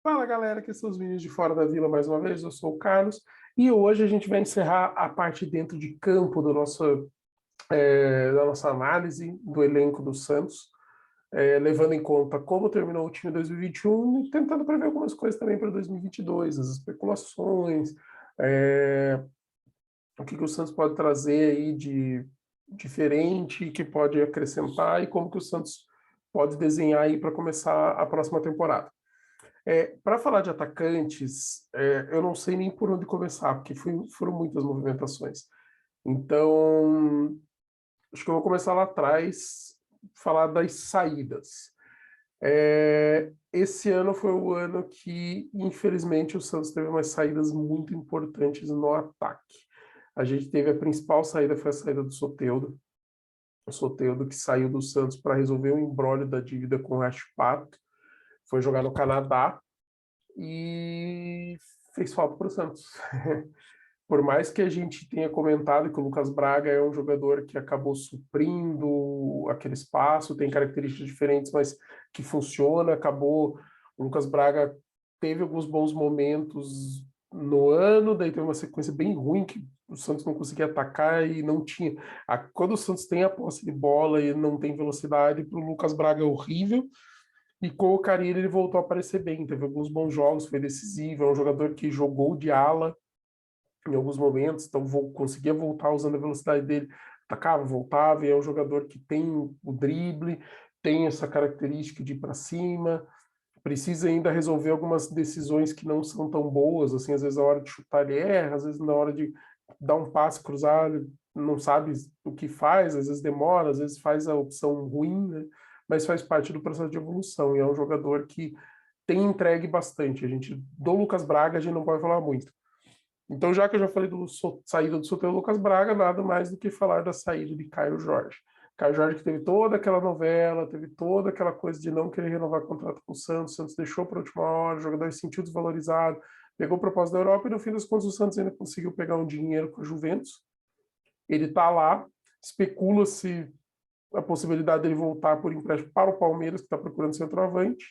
Fala galera, aqui são os meninos de Fora da Vila mais uma vez, eu sou o Carlos e hoje a gente vai encerrar a parte dentro de campo da nossa análise do elenco do Santos, levando em conta como terminou o time em 2021 e tentando prever algumas coisas também para 2022, as especulações, é, o que o Santos pode trazer aí de diferente, que pode acrescentar e como que o Santos pode desenhar aí para começar a próxima temporada. Para falar de atacantes, eu não sei nem por onde começar, porque foram muitas movimentações. Então, acho que eu vou começar lá atrás, falar das saídas. Esse ano foi o ano que, infelizmente, o Santos teve umas saídas muito importantes no ataque. A gente teve a principal saída, foi a saída do Soteldo. O Soteldo que saiu do Santos para resolver o imbróglio da dívida com o Raspato, foi jogar no Canadá e fez falta para o Santos. Por mais que a gente tenha comentado que o Lucas Braga é um jogador que acabou suprindo aquele espaço, tem características diferentes, mas que funciona, acabou. O Lucas Braga teve alguns bons momentos no ano, daí teve uma sequência bem ruim que o Santos não conseguia atacar e não tinha. Quando o Santos tem a posse de bola e não tem velocidade, para o Lucas Braga é horrível. E com o Carille ele voltou a aparecer bem, teve alguns bons jogos, foi decisivo, é um jogador que jogou de ala em alguns momentos, então conseguia voltar usando a velocidade dele, atacava, voltava, e é um jogador que tem o drible, tem essa característica de ir para cima, precisa ainda resolver algumas decisões que não são tão boas, assim, às vezes na hora de chutar ele erra, às vezes na hora de dar um passe cruzado, não sabe o que faz, às vezes demora, às vezes faz a opção ruim, né? Mas faz parte do processo de evolução, e é um jogador que tem entregue bastante. Do Lucas Braga, a gente não pode falar muito. Então, já que eu já falei saída do Soteldo Lucas Braga, nada mais do que falar da saída de Caio Jorge. Caio Jorge que teve toda aquela novela, teve toda aquela coisa de não querer renovar contrato com o Santos deixou para a última hora, o jogador se sentiu desvalorizado, pegou o propósito da Europa e no fim das contas o Santos ainda conseguiu pegar um dinheiro com a Juventus. Ele está lá, especula-se a possibilidade dele voltar por empréstimo para o Palmeiras, que está procurando centroavante.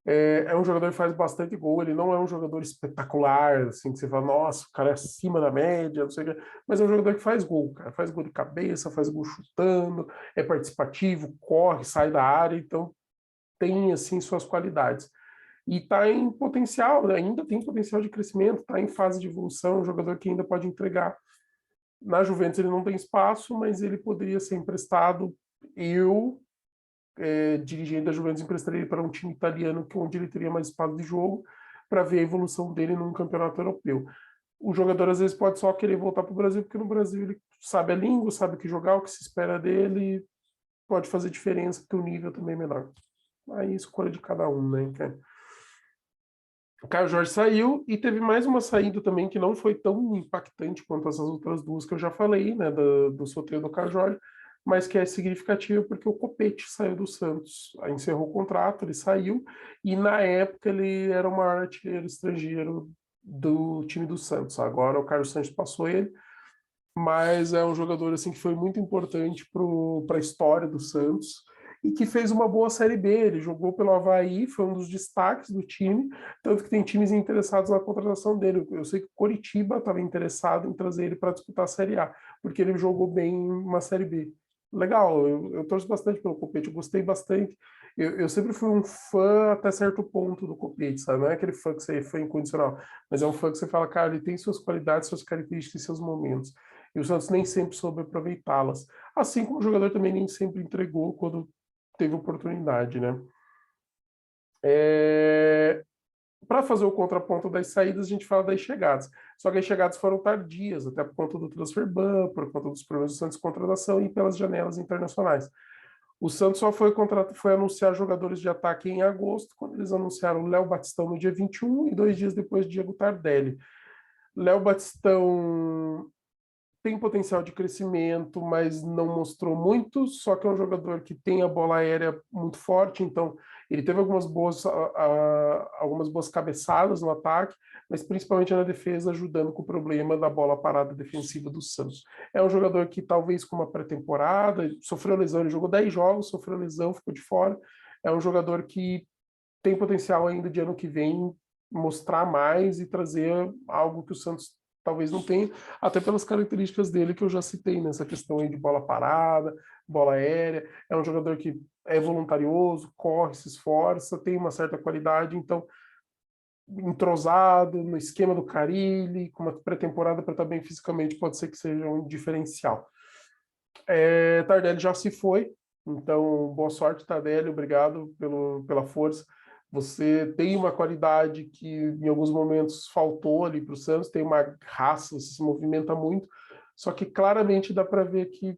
É um jogador que faz bastante gol, ele não é um jogador espetacular, assim, que você fala, nossa, o cara é acima da média, não sei o quê, mas é um jogador que faz gol, cara, faz gol de cabeça, faz gol chutando, é participativo, corre, sai da área, então tem, assim, suas qualidades. E está em potencial, né? Ainda tem potencial de crescimento, está em fase de evolução, é um jogador que ainda pode entregar. Na Juventus ele não tem espaço, mas ele poderia ser emprestado. Eu dirigente da Juventus emprestaria ele para um time italiano, onde ele teria mais espaço de jogo, para ver a evolução dele num campeonato europeu. O jogador às vezes pode só querer voltar para o Brasil, porque no Brasil ele sabe a língua, sabe o que jogar, o que se espera dele, pode fazer diferença, porque o nível também é menor. Aí escolha de cada um, né? O Caio Jorge saiu e teve mais uma saída também que não foi tão impactante quanto essas outras duas que eu já falei, né, do sorteio do Caio Jorge, mas que é significativa porque o Copete saiu do Santos, aí encerrou o contrato, ele saiu, e na época ele era o maior artilheiro estrangeiro do time do Santos. Agora o Carlos Santos passou ele, mas é um jogador assim que foi muito importante para a história do Santos e que fez uma boa Série B. Ele jogou pelo Avaí, foi um dos destaques do time, tanto que tem times interessados na contratação dele. Eu sei que o Coritiba estava interessado em trazer ele para disputar a Série A, porque ele jogou bem uma Série B. Legal, eu torço bastante pelo Copete, eu gostei bastante. Eu sempre fui um fã até certo ponto do Copete, sabe? Não é aquele fã que você é fã incondicional, mas é um fã que você fala, cara, ele tem suas qualidades, suas características e seus momentos. E o Santos nem sempre soube aproveitá-las. Assim como o jogador também nem sempre entregou quando teve oportunidade, né? Para fazer o contraponto das saídas, a gente fala das chegadas. Só que as chegadas foram tardias, até por conta do transfer ban, por conta dos problemas do Santos de contratação e pelas janelas internacionais. O Santos só foi anunciar jogadores de ataque em agosto, quando eles anunciaram o Léo Batistão no dia 21 e 2 dias depois, Diego Tardelli. Léo Batistão tem potencial de crescimento, mas não mostrou muito, só que é um jogador que tem a bola aérea muito forte, então ele teve algumas boas cabeçadas no ataque, mas principalmente na defesa, ajudando com o problema da bola parada defensiva do Santos. É um jogador que talvez com uma pré-temporada, sofreu lesão, ele jogou 10 jogos, sofreu lesão, ficou de fora, é um jogador que tem potencial ainda de ano que vem mostrar mais e trazer algo que o Santos talvez não tenha, até pelas características dele que eu já citei nessa questão aí de bola parada, bola aérea. É um jogador que é voluntarioso, corre, se esforça, tem uma certa qualidade, então entrosado no esquema do Carille, com uma pré-temporada para estar bem fisicamente, pode ser que seja um diferencial. Tardelli já se foi, então boa sorte, Tardelli, obrigado pela força. Você tem uma qualidade que em alguns momentos faltou ali para o Santos, tem uma raça, você se movimenta muito, só que claramente dá para ver que,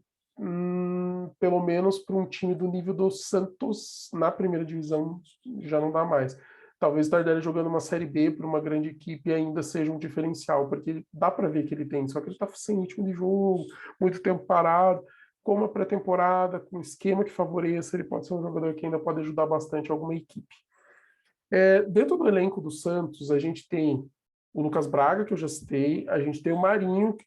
pelo menos para um time do nível do Santos na primeira divisão, já não dá mais. Talvez o Tardelli jogando uma Série B para uma grande equipe ainda seja um diferencial, porque dá para ver que ele tem, só que ele está sem ritmo de jogo, muito tempo parado, com uma pré-temporada, com um esquema que favoreça, ele pode ser um jogador que ainda pode ajudar bastante alguma equipe. Dentro do elenco do Santos, a gente tem o Lucas Braga, que eu já citei, a gente tem o Marinho, que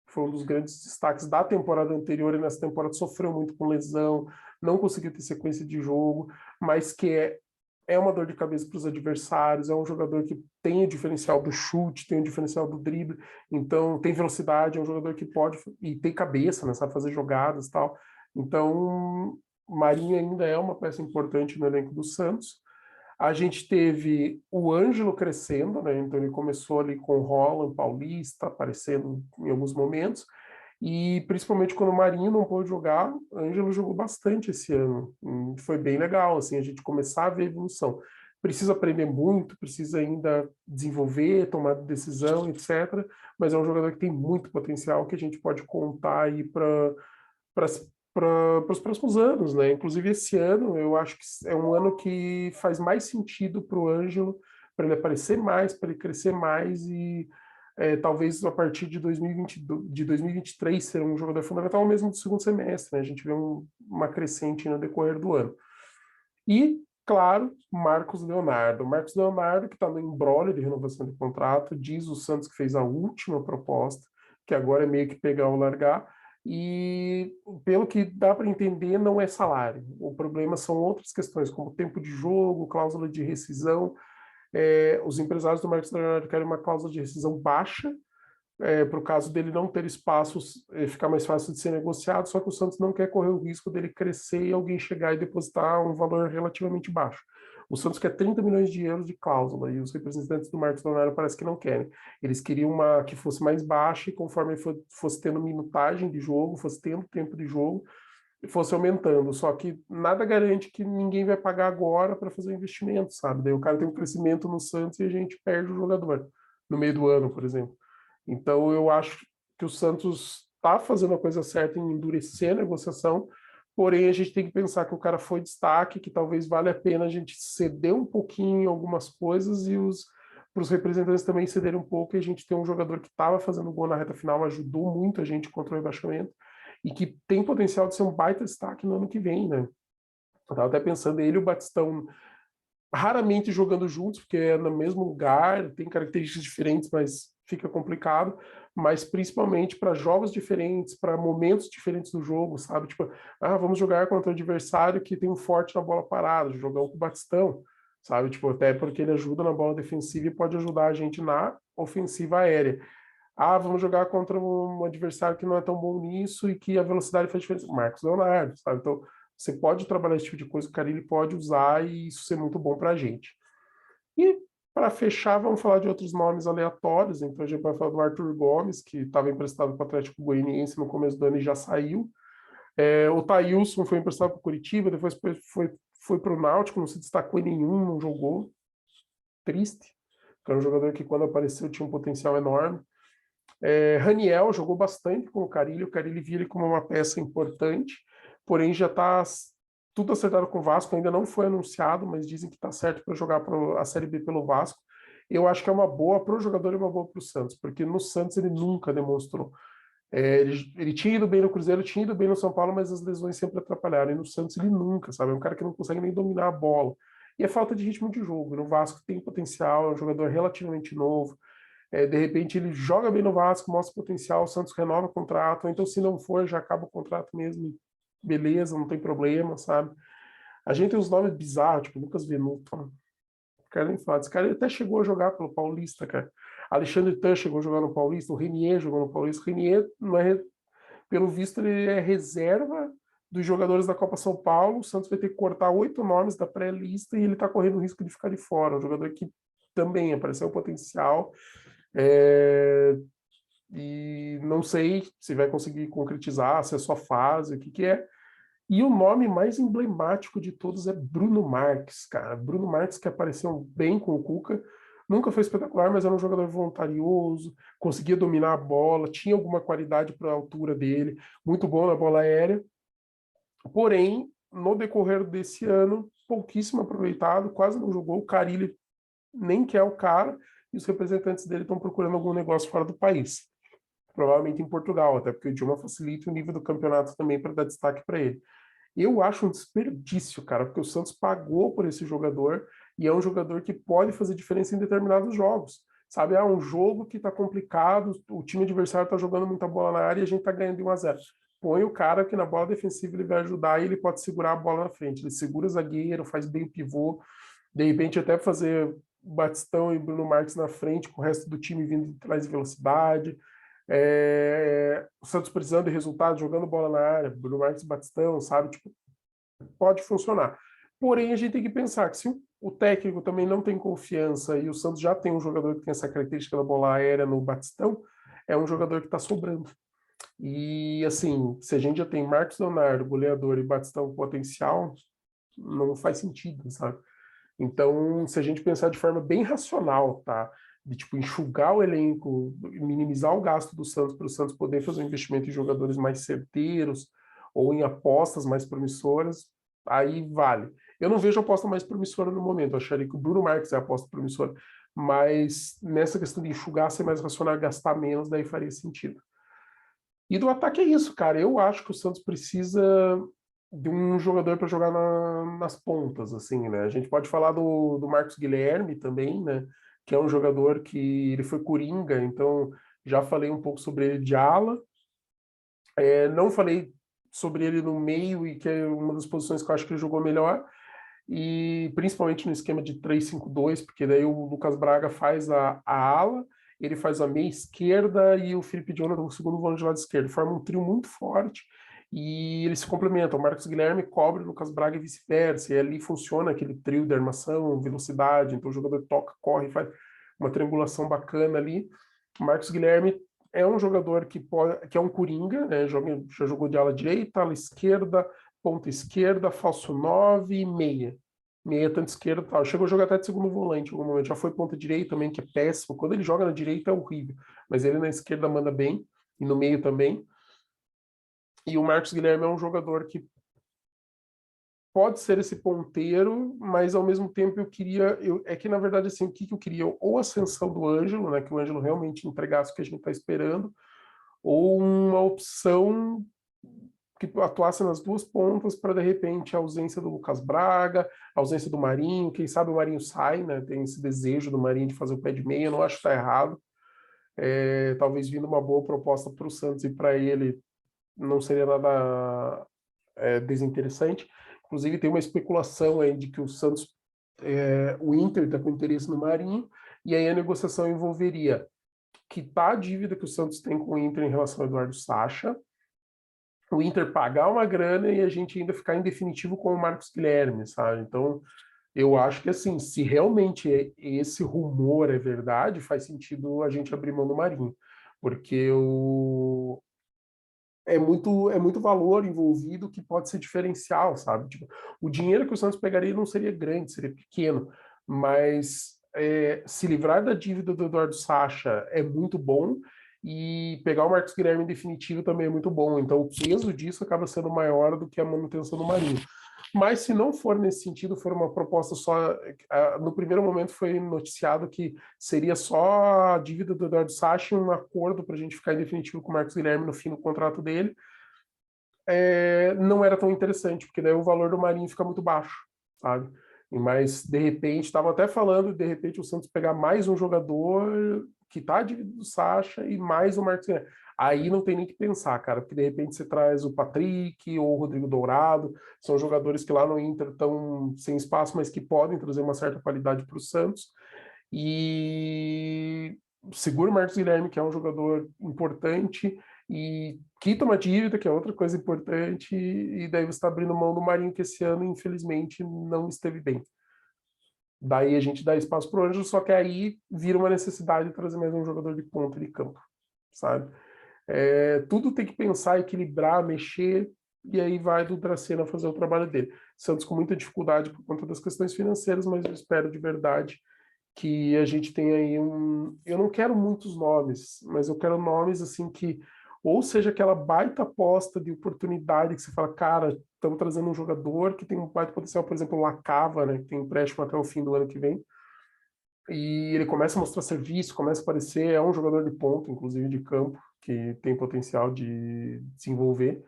foi um dos grandes destaques da temporada anterior, e nessa temporada sofreu muito com lesão, não conseguiu ter sequência de jogo, mas que é uma dor de cabeça para os adversários, é um jogador que tem o diferencial do chute, tem o diferencial do drible, então tem velocidade, é um jogador que pode, e tem cabeça, né, sabe fazer jogadas e tal. Então, Marinho ainda é uma peça importante no elenco do Santos. A gente teve o Ângelo crescendo, né? Então ele começou ali com o Roland Paulista, aparecendo em alguns momentos, e principalmente quando o Marinho não pôde jogar, o Ângelo jogou bastante esse ano. Foi bem legal, assim, a gente começar a ver a evolução. Precisa aprender muito, precisa ainda desenvolver, tomar decisão, etc. Mas é um jogador que tem muito potencial que a gente pode contar aí para os próximos anos, né? Inclusive esse ano, eu acho que é um ano que faz mais sentido para o Ângelo, para ele aparecer mais, para ele crescer mais e talvez a partir de 2020, de 2023 ser um jogador fundamental mesmo do segundo semestre, né? A gente vê uma crescente no decorrer do ano. E, claro, Marcos Leonardo. Marcos Leonardo, que está no imbróglio de renovação de contrato, diz o Santos que fez a última proposta, que agora é meio que pegar ou largar, e pelo que dá para entender, não é salário. O problema são outras questões, como tempo de jogo, cláusula de rescisão. Os empresários do Marcos Leonardo querem uma cláusula de rescisão baixa, para o caso dele não ter espaços, ficar mais fácil de ser negociado, só que o Santos não quer correr o risco dele crescer e alguém chegar e depositar um valor relativamente baixo. O Santos quer 30 milhões de euros de cláusula e os representantes do Marcos Leonardo parece que não querem. Eles queriam uma que fosse mais baixa e conforme fosse tendo minutagem de jogo, fosse tendo tempo de jogo, fosse aumentando. Só que nada garante que ninguém vai pagar agora para fazer o investimento, sabe? Daí o cara tem um crescimento no Santos e a gente perde o jogador no meio do ano, por exemplo. Então, eu acho que o Santos está fazendo a coisa certa em endurecer a negociação, porém, a gente tem que pensar que o cara foi destaque, que talvez valha a pena a gente ceder um pouquinho em algumas coisas e para os representantes também cederem um pouco, e a gente tem um jogador que estava fazendo gol na reta final, ajudou muito a gente contra o rebaixamento, e que tem potencial de ser um baita destaque no ano que vem, né? Eu estava até pensando, ele e o Batistão raramente jogando juntos, porque é no mesmo lugar, tem características diferentes, mas fica complicado, mas principalmente para jogos diferentes, para momentos diferentes do jogo, sabe? Tipo, vamos jogar contra um adversário que tem um forte na bola parada, jogar com o Batistão, sabe? Tipo, até porque ele ajuda na bola defensiva e pode ajudar a gente na ofensiva aérea. Vamos jogar contra um adversário que não é tão bom nisso e que a velocidade faz diferença. Marcos Leonardo, sabe? Então, você pode trabalhar esse tipo de coisa, o Carille pode usar e isso ser muito bom para a gente. E, para fechar, vamos falar de outros nomes aleatórios. Então, a gente vai falar do Arthur Gomes, que estava emprestado para o Atlético Goianiense no começo do ano e já saiu. O Thailson foi emprestado para o Curitiba, depois foi para o Náutico, não se destacou em nenhum, não jogou. Triste. Era um jogador que, quando apareceu, tinha um potencial enorme. Raniel jogou bastante com o Carille via ele como uma peça importante, porém já está tudo acertado com o Vasco, ainda não foi anunciado, mas dizem que está certo para jogar a Série B pelo Vasco. Eu acho que é uma boa para o jogador e uma boa para o Santos, porque no Santos ele nunca demonstrou. Ele tinha ido bem no Cruzeiro, tinha ido bem no São Paulo, mas as lesões sempre atrapalharam. E no Santos ele nunca, sabe? É um cara que não consegue nem dominar a bola. E é falta de ritmo de jogo. No Vasco tem potencial, é um jogador relativamente novo. De repente ele joga bem no Vasco, mostra potencial, o Santos renova o contrato, ou então se não for, já acaba o contrato mesmo, beleza, não tem problema, sabe? A gente tem uns nomes bizarros, tipo Lucas Venuto, quero nem falar. Esse cara até chegou a jogar pelo Paulista, cara. Alexandre Tan chegou a jogar no Paulista, o Renier jogou no Paulista. O Renier, não é, pelo visto, ele é reserva dos jogadores da Copa São Paulo. O Santos vai ter que cortar 8 nomes da pré-lista e ele está correndo o risco de ficar de fora. Um jogador que também apareceu o potencial. E não sei se vai conseguir concretizar, se é só fase, o que que é. E o nome mais emblemático de todos é Bruno Marques, cara. Bruno Marques que apareceu bem com o Cuca, nunca foi espetacular, mas era um jogador voluntarioso, conseguia dominar a bola, tinha alguma qualidade para a altura dele, muito bom na bola aérea. Porém, no decorrer desse ano, pouquíssimo aproveitado, quase não jogou. O Carille nem quer o cara, e os representantes dele estão procurando algum negócio fora do país. Provavelmente em Portugal, até porque o idioma facilita o nível do campeonato também para dar destaque para ele. Eu acho um desperdício, cara, porque o Santos pagou por esse jogador e é um jogador que pode fazer diferença em determinados jogos. Sabe, um jogo que está complicado, o time adversário está jogando muita bola na área e a gente está ganhando de 1-0. Põe o cara que na bola defensiva ele vai ajudar e ele pode segurar a bola na frente. Ele segura o zagueiro, faz bem o pivô, de repente até fazer Batistão e Bruno Marques na frente, com o resto do time vindo de trás de velocidade. O Santos precisando de resultados, jogando bola na área, Bruno Marques e Batistão, sabe? Tipo, pode funcionar. Porém, a gente tem que pensar que se o técnico também não tem confiança e o Santos já tem um jogador que tem essa característica da bola aérea no Batistão, é um jogador que está sobrando. E, assim, se a gente já tem Marcos Leonardo, goleador, e Batistão com potencial, não faz sentido, sabe? Então, se a gente pensar de forma bem racional, tá? De tipo enxugar o elenco, minimizar o gasto do Santos para o Santos poder fazer um investimento em jogadores mais certeiros ou em apostas mais promissoras, aí vale. Eu não vejo aposta mais promissora no momento, eu acharia que o Bruno Marques é a aposta promissora, mas nessa questão de enxugar, ser mais racional, gastar menos, daí faria sentido. E do ataque é isso, cara. Eu acho que o Santos precisa de um jogador para jogar nas pontas, assim, né? A gente pode falar do Marcos Guilherme também, né? Que é um jogador que ele foi coringa, então já falei um pouco sobre ele de ala. Não falei sobre ele no meio, e que é uma das posições que eu acho que ele jogou melhor, e principalmente no esquema de 3-5-2, porque daí o Lucas Braga faz a ala, ele faz a meia esquerda e o Felipe Jonathan, o segundo volante do lado esquerdo. Forma um trio muito forte e eles se complementam. O Marcos Guilherme cobre o Lucas Braga e vice-versa. E ali funciona aquele trio de armação, velocidade. Então o jogador toca, corre, faz uma triangulação bacana ali. O Marcos Guilherme é um jogador que é um coringa, né? Já jogou de ala direita, ala esquerda, ponta esquerda, falso 9 e meia. Meia, tanto esquerda e tal. Chegou a jogar até de segundo volante em algum momento. Já foi ponta direita também, que é péssimo. Quando ele joga na direita é horrível. Mas ele na esquerda manda bem. E no meio também. E o Marcos Guilherme é um jogador que pode ser esse ponteiro, mas ao mesmo tempo é que na verdade assim, o que eu queria? Ou a ascensão do Ângelo, né, que o Ângelo realmente entregasse o que a gente está esperando, ou uma opção que atuasse nas duas pontas para, de repente, a ausência do Lucas Braga, a ausência do Marinho, quem sabe o Marinho sai, né? Tem esse desejo do Marinho de fazer o pé de meia, eu não acho que está errado. Talvez vindo uma boa proposta para o Santos e para ele não seria nada desinteressante. Inclusive tem uma especulação aí de que o Santos, o Inter está com interesse no Marinho, e aí a negociação envolveria quitar a dívida que o Santos tem com o Inter em relação ao Eduardo Sacha, o Inter pagar uma grana e a gente ainda ficar em definitivo com o Marcos Guilherme, sabe? Então, eu acho que assim, se realmente esse rumor é verdade, faz sentido a gente abrir mão do Marinho, porque é muito valor envolvido que pode ser diferencial, sabe? Tipo, o dinheiro que o Santos pegaria não seria grande, seria pequeno, mas se livrar da dívida do Eduardo Sacha é muito bom e pegar o Marcos Guilherme em definitivo também é muito bom. Então o peso disso acaba sendo maior do que a manutenção do Marinho. Mas se não for nesse sentido, for uma proposta só, no primeiro momento foi noticiado que seria só a dívida do Eduardo Sacha e um acordo para a gente ficar em definitivo com o Marcos Guilherme no fim do contrato dele, não era tão interessante, porque daí o valor do Marinho fica muito baixo, sabe? Mas, de repente, estava até falando, de repente, o Santos pegar mais um jogador que está a dívida do Sacha e mais o Marcos Guilherme. aí não tem nem que pensar, cara, porque de repente você traz o Patrick ou o Rodrigo Dourado, são jogadores que lá no Inter estão sem espaço, mas que podem trazer uma certa qualidade para o Santos. E segura o Marcos Guilherme, que é um jogador importante, e quita uma dívida, que é outra coisa importante, e daí você está abrindo mão do Marinho, que esse ano, infelizmente, não esteve bem. Daí a gente dá espaço para o Ângelo, só que aí vira uma necessidade de trazer mais um jogador de ponta de campo, sabe? Tudo tem que pensar, equilibrar, mexer, e aí vai do Dracena fazer o trabalho dele. Santos com muita dificuldade por conta das questões financeiras, mas eu espero de verdade que a gente tenha aí um... Eu não quero muitos nomes, mas eu quero nomes assim que ou seja aquela baita aposta de oportunidade que você fala, cara, estamos trazendo um jogador que tem um baita potencial, por exemplo, o Lacava, né, que tem empréstimo até o fim do ano que vem, e ele começa a mostrar serviço, começa a aparecer, é um jogador de ponta, inclusive de campo, que tem potencial de desenvolver,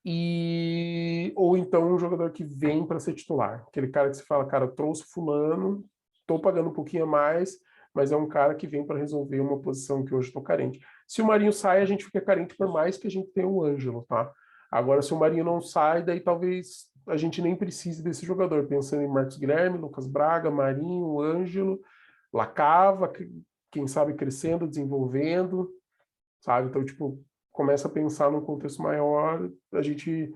e ou então um jogador que vem para ser titular, aquele cara que você fala, cara, eu trouxe fulano, estou pagando um pouquinho a mais, mas é um cara que vem para resolver uma posição que hoje estou carente. Se o Marinho sai, a gente fica carente por mais que a gente tenha o Ângelo, tá? Agora, se o Marinho não sai, daí talvez a gente nem precise desse jogador, pensando em Marcos Guilherme, Lucas Braga, Marinho, Ângelo, Lacava, quem sabe crescendo, desenvolvendo, sabe? Então, tipo, começa a pensar num contexto maior, a gente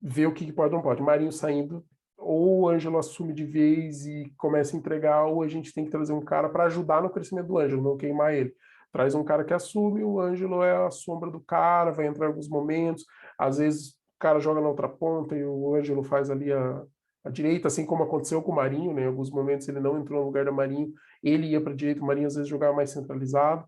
vê o que pode ou não pode. Marinho saindo, ou o Ângelo assume de vez e começa a entregar, ou a gente tem que trazer um cara para ajudar no crescimento do Ângelo, não queimar ele. Traz um cara que assume, o Ângelo é a sombra do cara, vai entrar em alguns momentos, às vezes o cara joga na outra ponta e o Ângelo faz ali a direita, assim como aconteceu com o Marinho, né? Em alguns momentos ele não entrou no lugar do Marinho, ele ia para a direita, o Marinho às vezes jogava mais centralizado.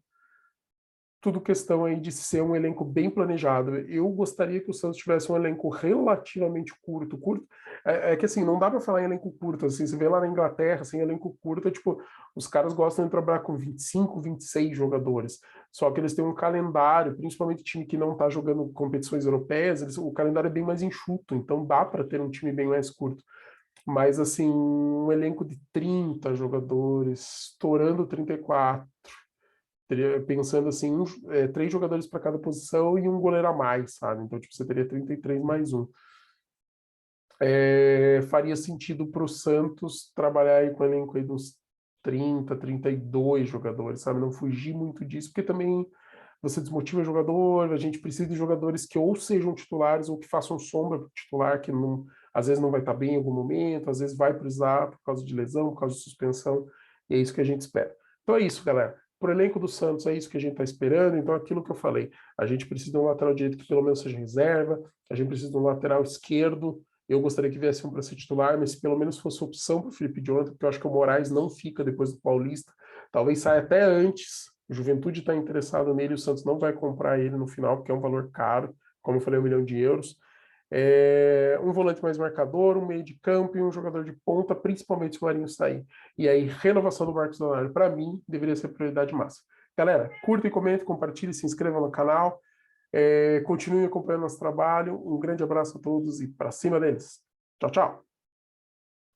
Tudo questão aí de ser um elenco bem planejado. Eu gostaria que o Santos tivesse um elenco relativamente curto. Curto é que assim, não dá para falar em elenco curto. Assim, você vê lá na Inglaterra, assim, elenco curto, tipo, os caras gostam de trabalhar com 25, 26 jogadores. Só que eles têm um calendário, principalmente time que não está jogando competições europeias, o calendário é bem mais enxuto, então dá para ter um time bem mais curto. Mas assim, um elenco de 30 jogadores, estourando 34, pensando assim, três jogadores para cada posição e um goleiro a mais, sabe? Então, tipo, você teria 33 mais um. Faria sentido para o Santos trabalhar aí com o elenco aí dos 30, 32 jogadores, sabe? Não fugir muito disso, porque também você desmotiva o jogador, a gente precisa de jogadores que ou sejam titulares ou que façam sombra para o titular, que não, às vezes não vai estar bem em algum momento, às vezes vai precisar por causa de lesão, por causa de suspensão, e é isso que a gente espera. Então é isso, galera. Para o elenco do Santos, é isso que a gente está esperando. Então, aquilo que eu falei, a gente precisa de um lateral direito que pelo menos seja reserva, a gente precisa de um lateral esquerdo. Eu gostaria que viesse um para ser titular, mas se pelo menos fosse opção para o Felipe Jonathan, porque eu acho que o Moraes não fica depois do Paulista, talvez saia até antes. O Juventude está interessado nele, o Santos não vai comprar ele no final, porque é um valor caro, como eu falei, 1 milhão de euros. Um volante mais marcador, um meio de campo e um jogador de ponta, principalmente se o Marinho sair. E aí, renovação do Marcos Leonardo, para mim, deveria ser prioridade máxima. Galera, curta e comente, compartilhe, se inscreva no canal. Continuem acompanhando nosso trabalho. Um grande abraço a todos e para cima deles. Tchau, tchau.